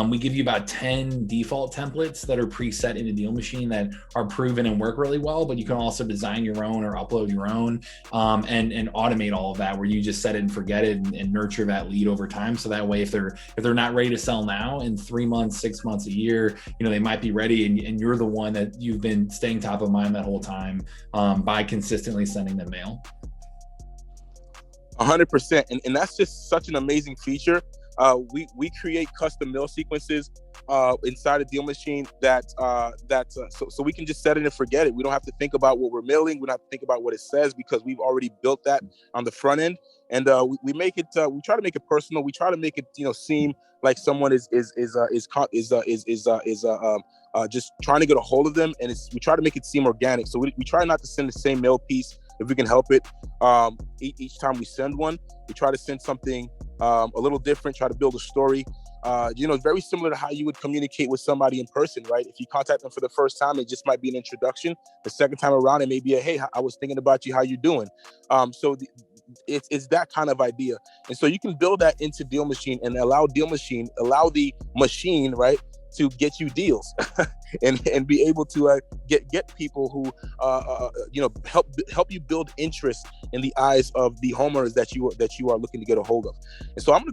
[SPEAKER 2] We give you about 10 default templates that are preset in a Deal Machine that are proven and work really well, but you can also design your own or upload your own and automate all of that where you just set it and forget it and nurture that lead over time. So that way, if they're not ready to sell now, in 3 months, 6 months, a year, they might be ready and you're the one that you've been staying top of mind that whole time by consistently sending them mail.
[SPEAKER 4] 100%, and that's just such an amazing feature. We create custom mail sequences inside a deal machine so we can just set it and forget it. We don't have to think about what we're mailing. We don't have to think about what it says because we've already built that on the front end. And we make it. We try to make it personal. We try to make it seem like someone is just trying to get a hold of them, and we try to make it seem organic. So we try not to send the same mail piece if we can help it. Each time we send one, we try to send something a little different, try to build a story. Very similar to how you would communicate with somebody in person, right? If you contact them for the first time, it just might be an introduction. The second time around, it may be hey, I was thinking about you, how you doing? It's that kind of idea. And so you can build that into Deal Machine and allow the machine, right, to get you deals and be able to get people who help you build interest in the eyes of the homeowners that you are looking to get a hold of. And so I'm gonna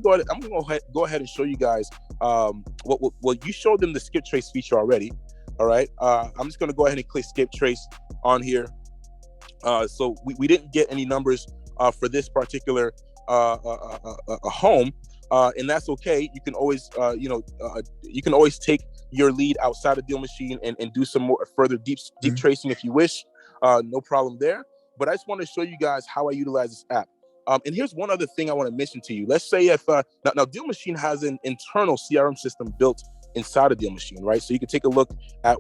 [SPEAKER 4] go ahead and show you guys what you showed them the skip trace feature already. All right, I'm just gonna go ahead and click skip trace on here. So we didn't get any numbers for this particular home. And that's okay. You can always, take your lead outside of Deal Machine and do some more further deep tracing if you wish. No problem there. But I just want to show you guys how I utilize this app. And here's one other thing I want to mention to you. Let's say if now Deal Machine has an internal CRM system built inside of Deal Machine, right? So you can take a look at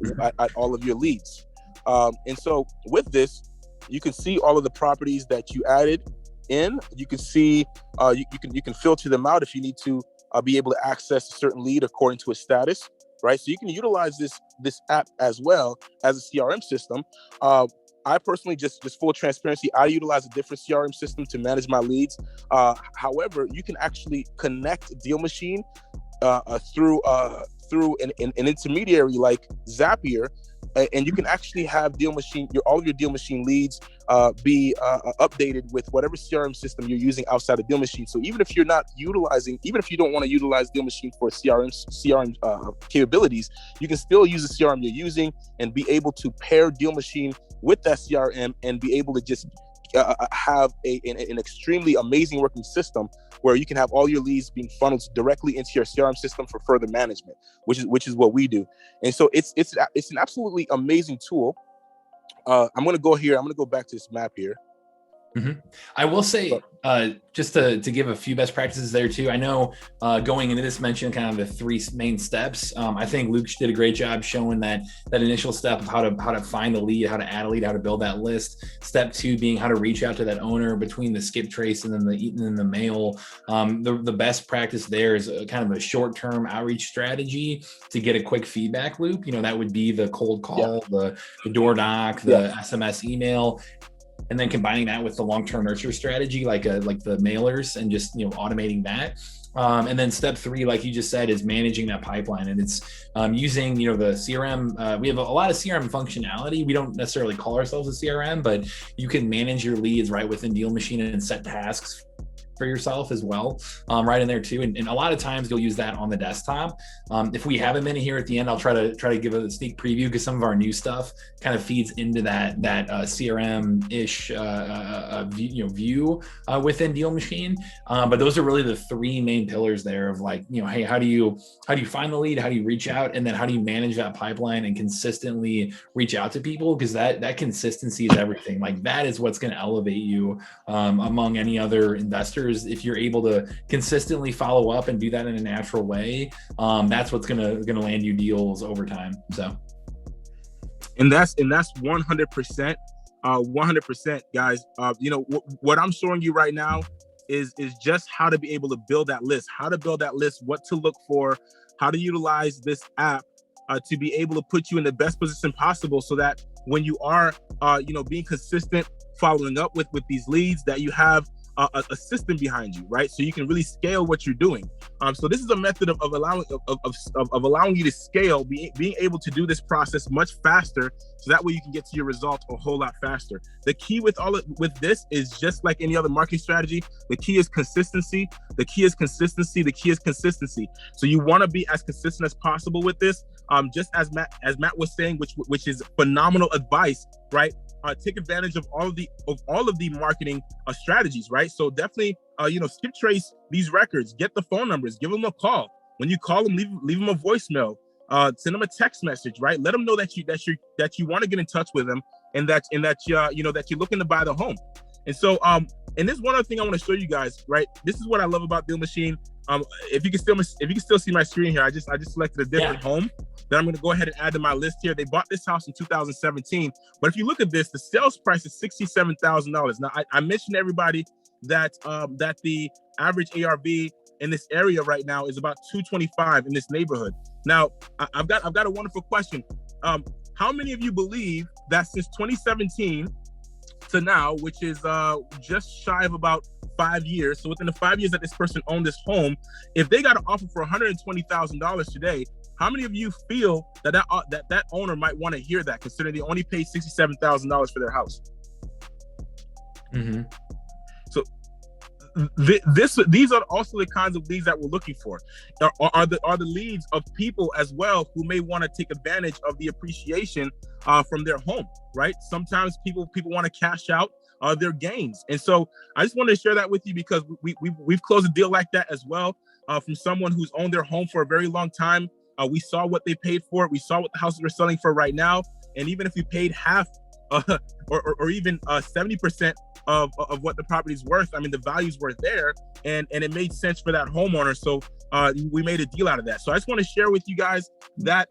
[SPEAKER 4] all of your leads. And so with this, you can see all of the properties that you added in. You can see you can filter them out if you need to be able to access a certain lead according to a status, right? So you can utilize this app as well as a CRM system. I personally, just full transparency, I utilize a different CRM system to manage my leads. However, you can actually connect Deal Machine through an intermediary like Zapier. And you can actually have Deal Machine, all of your Deal Machine leads be updated with whatever CRM system you're using outside of Deal Machine. So even if you don't want to utilize Deal Machine for CRM capabilities, you can still use the CRM you're using and be able to pair Deal Machine with that CRM and be able to just have an extremely amazing working system where you can have all your leads being funneled directly into your CRM system for further management, which is what we do. And so it's an absolutely amazing tool. I'm going to go back to this map here.
[SPEAKER 2] Mm-hmm. I will say, just to give a few best practices there too. I know going into this mentioned kind of the three main steps. I think Luke did a great job showing that initial step of how to find the lead, how to add a lead, how to build that list. Step 2 being how to reach out to that owner between the skip trace and then the mail. The best practice there is kind of a short-term outreach strategy to get a quick feedback loop. That would be the cold call, the door knock, the SMS email. And then combining that with the long-term nurture strategy, like the mailers, and just automating that. And then step 3, like you just said, is managing that pipeline, and it's using the CRM. We have a lot of CRM functionality. We don't necessarily call ourselves a CRM, but you can manage your leads right within Deal Machine and set tasks for yourself as well, right in there too. And a lot of times you'll use that on the desktop. If we have a minute here at the end, I'll try to give a sneak preview, because some of our new stuff kind of feeds into that CRM-ish view within Deal Machine. But those are really the 3 main pillars there of hey, how do you find the lead? How do you reach out? And then how do you manage that pipeline and consistently reach out to people? Because that consistency is everything. Like, that is what's going to elevate you among any other investors. If you're able to consistently follow up and do that in a natural way, that's what's gonna land you deals over time. So,
[SPEAKER 4] and that's 100%, 100%, guys. What I'm showing you right now is just how to be able to build that list, what to look for, how to utilize this app to be able to put you in the best position possible, so that when you are being consistent, following up with these leads, that you have a system behind you, right? So you can really scale what you're doing. So this is a method of allowing you to scale, being able to do this process much faster, so that way you can get to your result a whole lot faster. The key with this is just like any other marketing strategy. The key is consistency. So you want to be as consistent as possible with this. Just as Matt was saying, which is phenomenal advice, right? take advantage of all of the marketing strategies, right? So definitely, skip trace these records, get the phone numbers, give them a call. When you call them, leave them a voicemail, send them a text message, right? Let them know that you want to get in touch with them, and that you're looking to buy the home. And so, and this one other thing I want to show you guys, right? This is what I love about Deal Machine. If you can still see my screen here, I just selected a different home that I'm going to go ahead and add to my list here. They bought this house in 2017, but if you look at this, the sales price is $67,000. Now, I mentioned to everybody that the average ARV in this area right now is about 225 in this neighborhood. Now, I've got a wonderful question. How many of you believe that since 2017 to now, which is just shy of about 5 years, so within the 5 years that this person owned this home, if they got an offer for $120,000 today, how many of you feel that owner might want to hear that, considering they only paid $67,000 for their house?
[SPEAKER 2] Mm-hmm.
[SPEAKER 4] So these are also the kinds of leads that we're looking for. Are the leads of people as well who may want to take advantage of the appreciation from their home, right? Sometimes people want to cash out their gains, and so I just wanted to share that with you because we've closed a deal like that as well from someone who's owned their home for a very long time. We saw what they paid for it. We saw what the houses are selling for right now, and even if we paid half or even 70% of what the property's worth, I mean, the value's worth there, and it made sense for that homeowner. So we made a deal out of that. So I just want to share with you guys that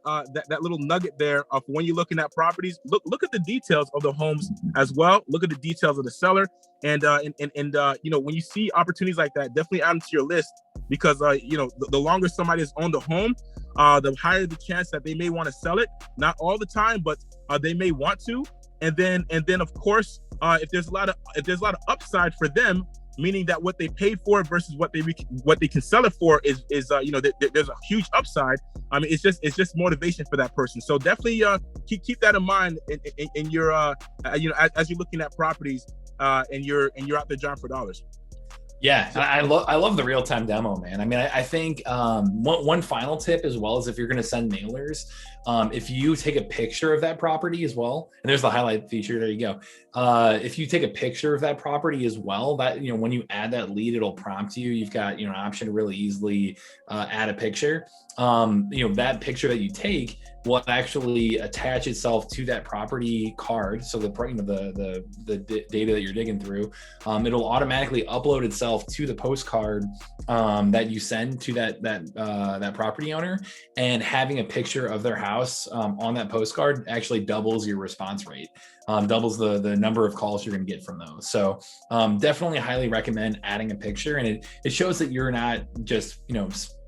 [SPEAKER 4] little nugget there of when you're looking at properties, look at the details of the homes as well. Look at the details of the seller, and when you see opportunities like that, definitely add them to your list, because the longer somebody has owned the home, the higher the chance that they may want to sell it. Not all the time, but they may want to. And then of course, if there's a lot of upside for them, meaning that what they paid for versus what they can sell it for is there's a huge upside. I mean, it's just motivation for that person. So definitely keep that in mind in your as you're looking at properties and you're out there John for dollars.
[SPEAKER 2] Yeah, I love the real-time demo, man. I mean, I think one final tip as well is if you're going to send mailers, if you take a picture of that property as well, and there's the highlight feature, there you go. If you take a picture of that property as well, that when you add that lead, it'll prompt you. You've got an option to really easily add a picture. That picture that you take will actually attach itself to that property card. So the data that you're digging through, it'll automatically upload itself to the postcard that you send to that property owner, and having a picture of their house on that postcard actually doubles your response rate, doubles the number of calls you're going to get from those. So definitely highly recommend adding a picture, and it shows that you're not just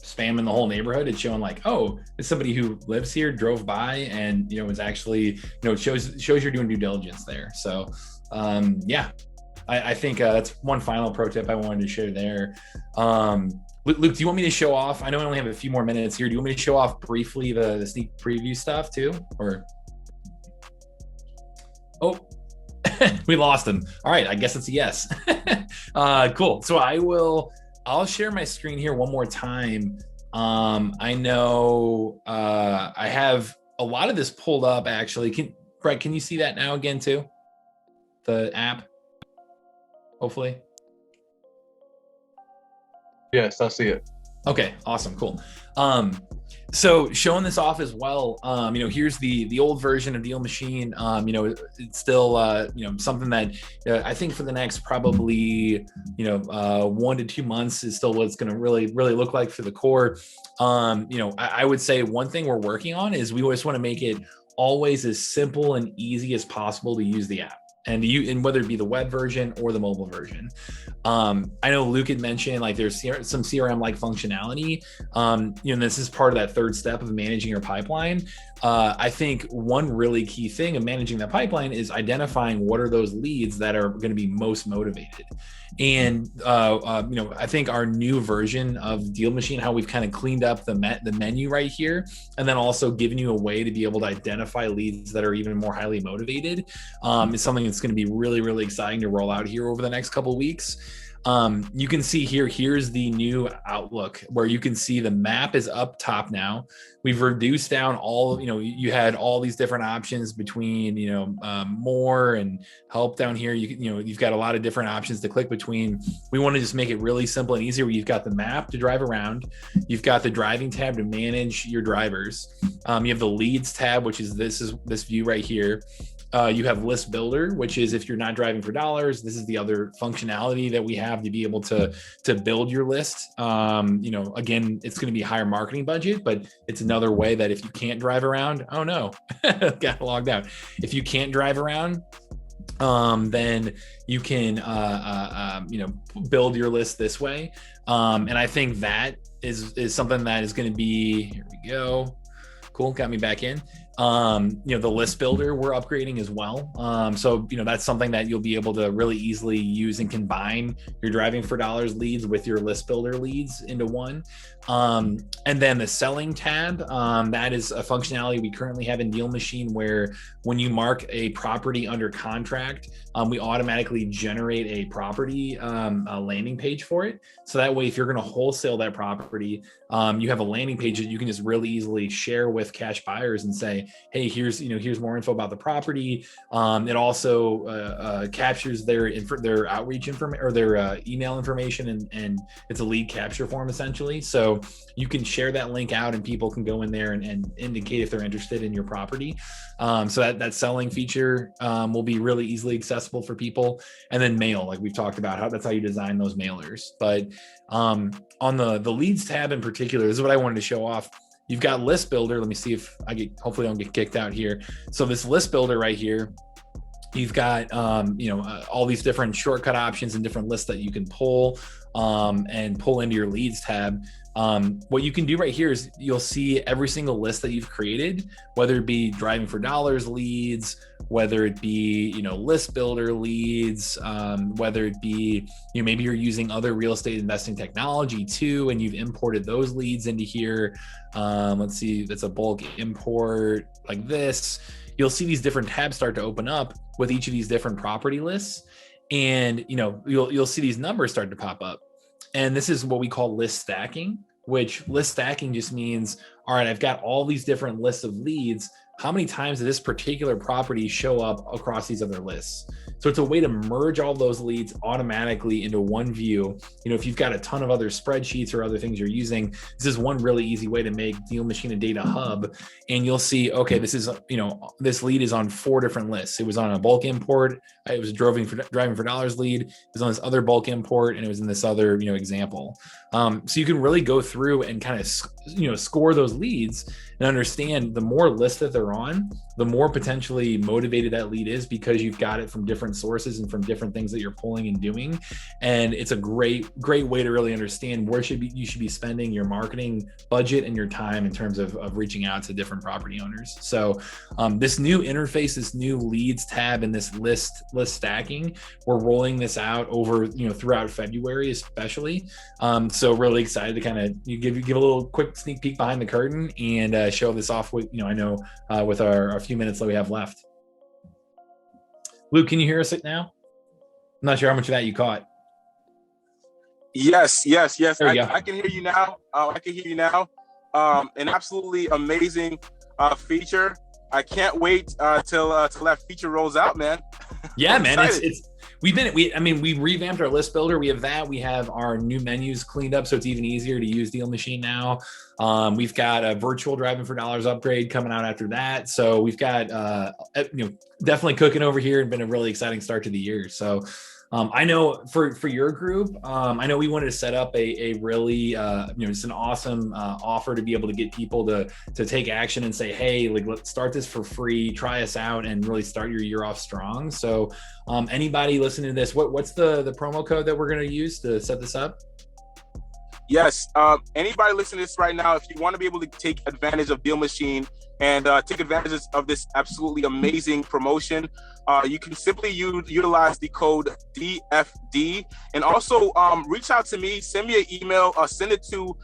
[SPEAKER 2] spamming the whole neighborhood. It's showing like, oh, it's somebody who lives here, drove by, and it's actually it shows you're doing due diligence there. So I think that's one final pro tip I wanted to share there. Luke, do you want me to show off? I know I only have a few more minutes here. Do you want me to show off briefly the sneak preview stuff too? Or we lost him. All right, I guess it's a yes. Cool. So I'll share my screen here one more time. I know I have a lot of this pulled up actually. Greg, can you see that now again too? The app, hopefully.
[SPEAKER 5] Yes, I see it.
[SPEAKER 2] Okay, awesome, cool. So showing this off as well, here's the old version of Deal Machine. It's still, something that I think for the next probably, 1 to 2 months is still what it's going to really, really look like for the core. I would say one thing we're working on is we always want to make it always as simple and easy as possible to use the app. And whether it be the web version or the mobile version. I know Luke had mentioned like there's some CRM like functionality. This is part of that third step of managing your pipeline. I think one really key thing of managing that pipeline is identifying what are those leads that are going to be most motivated. And I think our new version of Deal Machine, how we've kind of cleaned up the menu right here, and then also given you a way to be able to identify leads that are even more highly motivated, is something that's going to be really, really exciting to roll out here over the next couple of weeks. You can see here, here's the new Outlook where you can see the map is up top now. We've reduced down all, you had all these different options between, more and help down here. You've got a lot of different options to click between. We want to just make it really simple and easy where you've got the map to drive around. You've got the driving tab to manage your drivers. You have the leads tab, which is this view right here. You have list builder, which is if you're not driving for dollars, this is the other functionality that we have to be able to build your list. Again, it's going to be a higher marketing budget, but it's another way that if you can't drive around, oh no, got logged out. If you can't drive around, then you can, build your list this way. And I think that is something that is going to be, here we go. Cool. Got me back in. The list builder we're upgrading as well. So that's something that you'll be able to really easily use and combine your driving for dollars leads with your list builder leads into one. And then the selling tab, that is a functionality we currently have in Deal Machine where when you mark a property under contract, we automatically generate a property a landing page for it. So that way, if you're going to wholesale that property, you have a landing page that you can just really easily share with cash buyers and say, hey, here's more info about the property. It also captures their outreach information or their email information, and it's a lead capture form essentially. So you can share that link out and people can go in there and indicate if they're interested in your property. So that selling feature will be really easily accessible for people. And then mail, like we've talked about, that's how you design those mailers. But on the leads tab in particular, this is what I wanted to show off. You've got list builder. Let me see if hopefully I don't get kicked out here. So this list builder right here, you've got, all these different shortcut options and different lists that you can pull and pull into your leads tab. What you can do right here is you'll see every single list that you've created, whether it be driving for dollars leads, whether it be, list builder leads, whether it be, maybe you're using other real estate investing technology too, and you've imported those leads into here. Let's see, that's a bulk import like this. You'll see these different tabs start to open up with each of these different property lists. And, you'll see these numbers start to pop up. And this is what we call list stacking, which list stacking just means, all right, I've got all these different lists of leads. How many times does this particular property show up across these other lists? So it's a way to merge all those leads automatically into one view. If you've got a ton of other spreadsheets or other things you're using, this is one really easy way to make Deal Machine a data hub. And you'll see, okay, this is, this lead is on 4 different lists. It was on a bulk import. It was driving for dollars lead. It was on this other bulk import, and it was in this other, example. So you can really go through and kind of, score those leads and understand the more lists that they're on, the more potentially motivated that lead is because you've got it from different sources and from different things that you're pulling and doing. And it's a great way to really understand where you should be spending your marketing budget and your time in terms of reaching out to different property owners. So this new interface, this new leads tab and this list stacking, we're rolling this out over, throughout February, especially. So really excited to kind of give a little quick sneak peek behind the curtain and show this off with, with our few minutes that we have left. Luke, can you hear us now? I'm not sure how much of that you caught.
[SPEAKER 3] Yes.
[SPEAKER 2] I
[SPEAKER 3] can hear you now. An absolutely amazing feature. I can't wait till that feature rolls out, man.
[SPEAKER 2] Yeah, man. We revamped our list builder. We have our new menus cleaned up, so it's even easier to use Deal Machine now. We've got a virtual driving for dollars upgrade coming out after that. So we've got, definitely cooking over here and been a really exciting start to the year. So I know for your group, I know we wanted to set up a really, just an awesome offer to be able to get people to take action and say, hey, let's start this for free, try us out, and really start your year off strong. So anybody listening to this, what's the promo code that we're going to use to set this up?
[SPEAKER 3] Yes. Anybody listening to this right now, if you want to be able to take advantage of Deal Machine and take advantage of this absolutely amazing promotion, you can simply utilize the code DFD, and also reach out to me, send me an email, send it to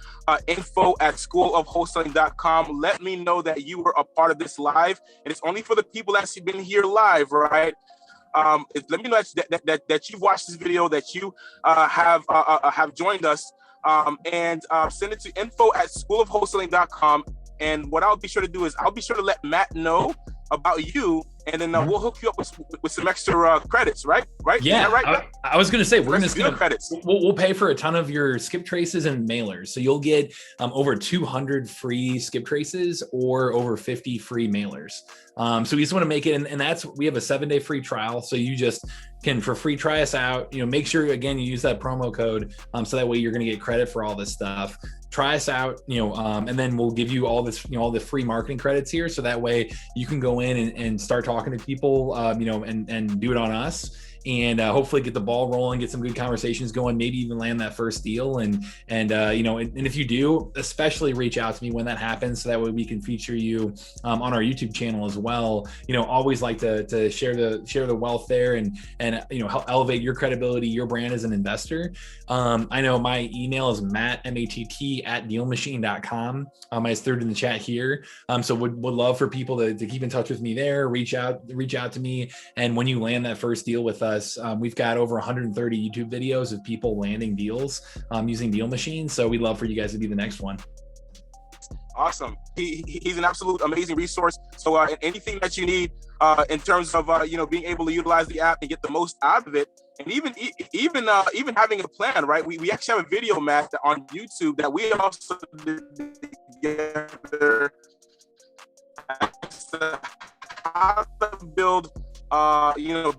[SPEAKER 3] info@schoolofwholesaling.com. Let me know that you were a part of this live, and it's only for the people that's been here live, right? let me know that you've watched this video, that you have joined us, and send it to info@schoolofwholesaling.com. And what I'll be sure to do is I'll be sure to let Matt know about you, and then we'll hook you up with some extra credits, right?
[SPEAKER 2] Yeah,
[SPEAKER 3] right.
[SPEAKER 2] I was going to say, we're going to
[SPEAKER 3] credits.
[SPEAKER 2] We'll pay for a ton of your skip traces and mailers. So you'll get over 200 free skip traces or over 50 free mailers. So we just want to make it, and we have a 7-day free trial. So you just can for free try us out. Make sure again you use that promo code, so that way you're going to get credit for all this stuff. Try us out, and then we'll give you all this, all the free marketing credits here. So that way you can go in and start talking to people, and do it on us. And hopefully get the ball rolling, get some good conversations going, maybe even land that first deal. And if you do, especially reach out to me when that happens, so that way we can feature you on our YouTube channel as well. Always like to share the wealth there and help elevate your credibility, your brand as an investor. I know my email is matt@dealmachine.com. I just threw it in the chat here. So would love for people to keep in touch with me there, reach out to me. And when you land that first deal with us, we've got over 130 YouTube videos of people landing deals using Deal Machine. So we'd love for you guys to be the next one.
[SPEAKER 3] Awesome. He's an absolute amazing resource. So anything that you need in terms of being able to utilize the app and get the most out of it, and even having a plan, right? We actually have a video, Matt, on YouTube that we also did together, how to build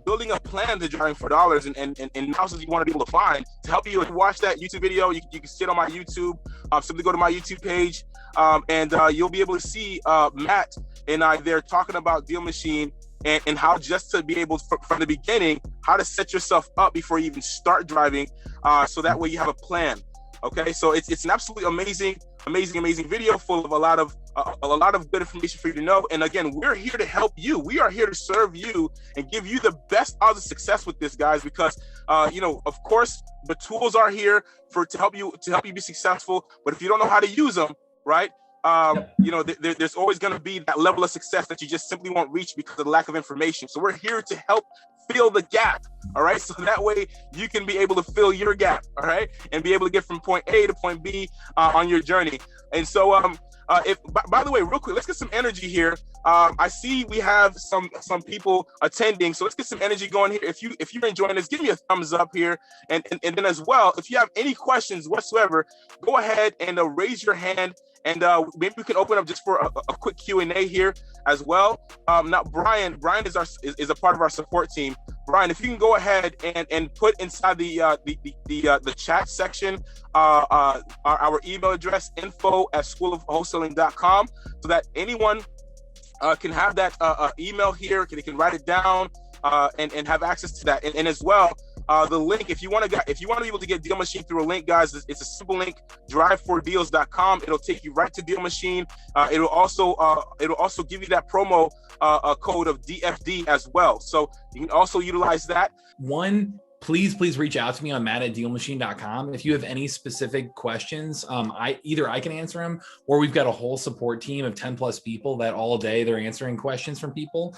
[SPEAKER 3] building a plan to driving for dollars and houses you want to be able to find. To help you watch that YouTube video, you can see it on my YouTube. Simply go to my YouTube page, and you'll be able to see Matt and I there talking about Deal Machine and how just to be able from the beginning, how to set yourself up before you even start driving, so that way you have a plan. Okay, so it's an absolutely amazing video full of a lot of good information for you to know. And again, we're here to help you. We are here to serve you and give you the best odds of success with this, guys, because of course the tools are here to help you be successful. But if you don't know how to use them, right? There's always going to be that level of success that you just simply won't reach because of the lack of information. So we're here to help fill the gap, all right? So that way you can be able to fill your gap, all right? And be able to get from point A to point B on your journey. And so, by the way, real quick, let's get some energy here. I see we have some people attending, so let's get some energy going here. If you're enjoying this, give me a thumbs up here. And then as well, if you have any questions whatsoever, go ahead and raise your hand. And maybe we can open up just for a quick Q&A here as well. Now, Brian is a part of our support team. Brian, if you can go ahead and put inside the chat section our email address, info@schoolofwholesaling.com, so that anyone can have that email here. They can write it down and have access to that. And as well, the link, if you want to be able to get Deal Machine through a link, guys, it's a simple link, drive4deals.com. It'll take you right to Deal Machine. It'll also give you that promo code of DFD as well. So you can also utilize that. Please reach out to me on matt@dealmachine.com. If you have any specific questions, I can answer them, or we've got a whole support team of 10 plus people that all day they're answering questions from people.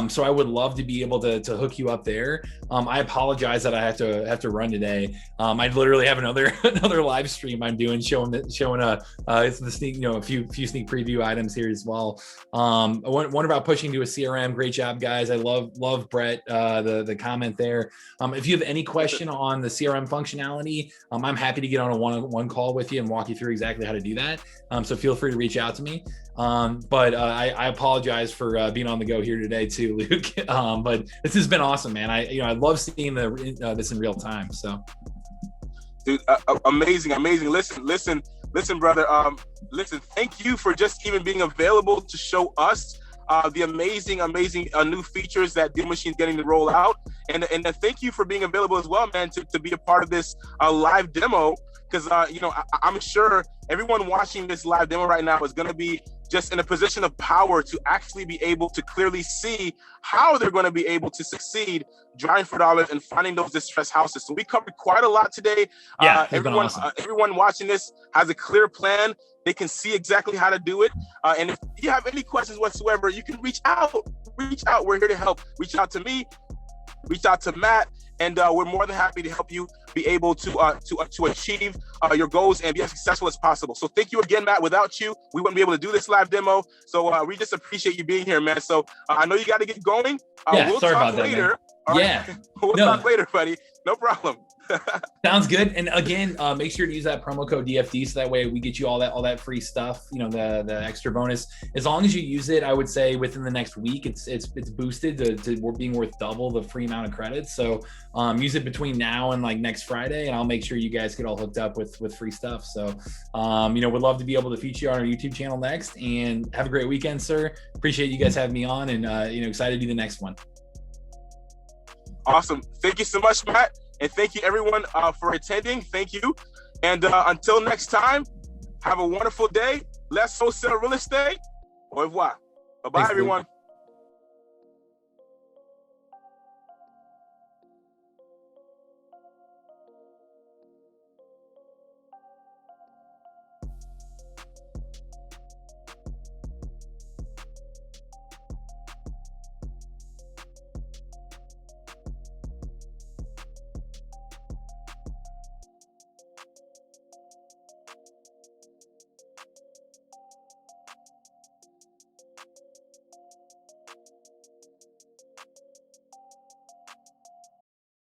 [SPEAKER 3] So I would love to be able to hook you up there. I apologize that I have to run today. I literally have another live stream I'm doing showing it's the sneak, a few sneak preview items here as well. One about pushing to a CRM. Great job, guys. I love Brett, the comment there. If you have any question on the CRM functionality, I'm happy to get on a one-on-one call with you and walk you through exactly how to do that. So feel free to reach out to me. But I apologize for being on the go here today too, Luke. But this has been awesome, man. I love seeing this in real time. So, dude, amazing. Listen, brother. Listen, thank you for just even being available to show us the amazing new features that Deal Machine is getting to roll out, and thank you for being available as well, man, to be a part of this live demo, because I'm sure everyone watching this live demo right now is going to be just in a position of power to actually be able to clearly see how they're going to be able to succeed driving for dollars and finding those distressed houses. So we covered quite a lot today. Everyone, awesome. Everyone watching this has a clear plan. They can see exactly how to do it. And if you have any questions whatsoever, you can reach out. We're here to help. Reach out to me. reach out to Matt, and we're more than happy to help you be able to achieve your goals and be as successful as possible. So thank you again, Matt. Without you, we wouldn't be able to do this live demo. So we just appreciate you being here, man. So I know you got to get going. We'll
[SPEAKER 2] sorry
[SPEAKER 3] talk
[SPEAKER 2] about
[SPEAKER 3] later.
[SPEAKER 2] that, man. Yeah.
[SPEAKER 3] We'll talk later, buddy. No problem.
[SPEAKER 2] Sounds good. And again, make sure to use that promo code DFD so that way we get you all that free stuff, you know, the extra bonus. As long as you use it, I would say within the next week, it's boosted to being worth double the free amount of credits. So use it between now and like next Friday, and I'll make sure you guys get all hooked up with free stuff. So you know, we'd love to be able to feature you on our YouTube channel next. And have a great weekend, sir. Appreciate you guys having me on, and you know, excited to do the next one.
[SPEAKER 3] Awesome. Thank you so much, Matt. And thank you, everyone, for attending. Thank you. And until next time, have a wonderful day. Let's wholesale real estate. Au revoir. Bye-bye, everyone.